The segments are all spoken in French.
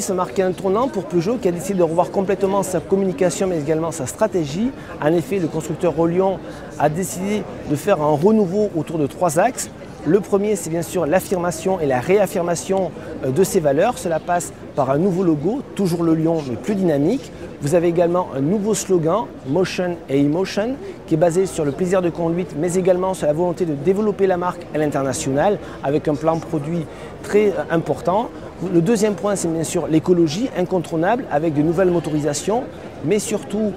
2010 marquait un tournant pour Peugeot qui a décidé de revoir complètement sa communication mais également sa stratégie. En effet, le constructeur Rollyon a décidé de faire un renouveau autour de 3 axes. Le premier, c'est bien sûr l'affirmation et la réaffirmation de ses valeurs. Cela passe par un nouveau logo, toujours le lion mais plus dynamique. Vous avez également un nouveau slogan, Motion et Emotion, qui est basé sur le plaisir de conduite mais également sur la volonté de développer la marque à l'international avec un plan produit très important. Le deuxième point, c'est bien sûr l'écologie incontournable avec de nouvelles motorisations, mais surtout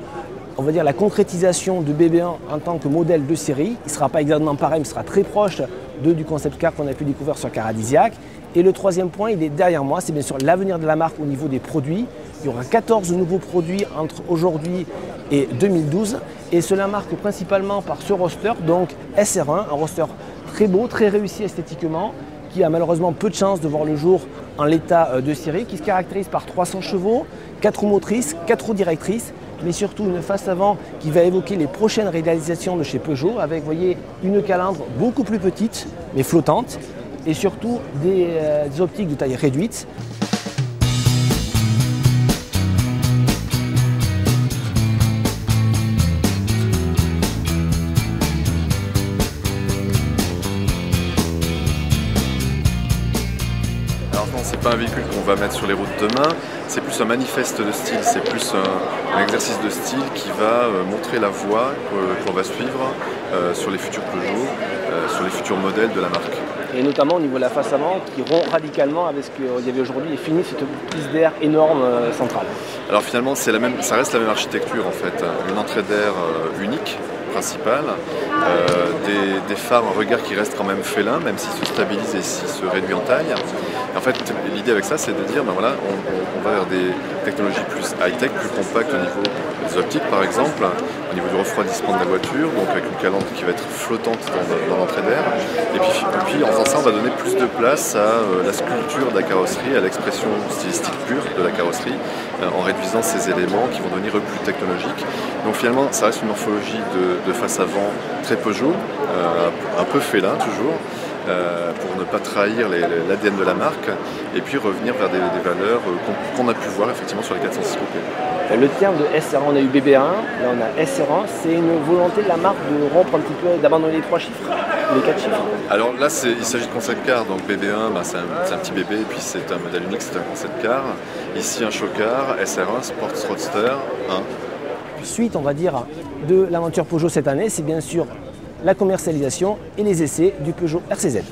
on va dire la concrétisation de BB1 en tant que modèle de série. Il ne sera pas exactement pareil, mais il sera très proche du concept car qu'on a pu découvrir sur Caradisiac. Et le troisième point, il est derrière moi, c'est bien sûr l'avenir de la marque au niveau des produits. Il y aura 14 nouveaux produits entre aujourd'hui et 2012. Et cela marque principalement par ce roadster, donc SR1, un roadster très beau, très réussi esthétiquement, qui a malheureusement peu de chance de voir le jour en l'état de série, qui se caractérise par 300 chevaux, 4 roues motrices, 4 roues directrices, mais surtout une face avant qui va évoquer les prochaines réalisations de chez Peugeot avec, vous voyez, une calandre beaucoup plus petite mais flottante et surtout des optiques de taille réduite. Alors non, c'est pas un véhicule qu'on va mettre sur les routes demain, c'est plus un manifeste de style, c'est plus un exercice de style qui va montrer la voie qu'on va suivre sur les futurs Peugeot, sur les futurs modèles de la marque. Et notamment au niveau de la face avant qui rompt radicalement avec ce qu'il y avait aujourd'hui et finit cette prise d'air énorme centrale. Alors finalement, ça reste la même architecture en fait, une entrée d'air unique, principale, des phares, un regard qui reste quand même félin, même s'il se stabilise et s'il se réduit en taille. Et en fait, l'idée avec ça, c'est de dire, ben voilà, on va vers des technologies plus high-tech, plus compactes au niveau des optiques par exemple, au niveau du refroidissement de la voiture, donc avec une calandre qui va être flottante dans l'entrée d'air. Et puis en faisant ça, on va donner plus de place à la sculpture de la carrosserie, à l'expression stylistique pure de la carrosserie, en réduisant ces éléments qui vont devenir plus technologiques. Donc finalement, ça reste une morphologie de face avant très Peugeot, un peu félin toujours, pour ne pas trahir l'ADN de la marque, et puis revenir vers des valeurs qu'on a pu voir effectivement sur les 406 coupés. Le terme de SR1, on a eu BB1, là on a SR1, c'est une volonté de la marque de rompre un petit peu, d'abandonner les 3 chiffres, les 4 chiffres. Alors là, il s'agit de concept car, donc BB1, c'est un petit bébé, et puis c'est un modèle unique, c'est un concept car. Ici un show car, SR1, Sport Roadster 1. Suite, on va dire, de l'aventure Peugeot cette année, c'est bien sûr la commercialisation et les essais du Peugeot RCZ.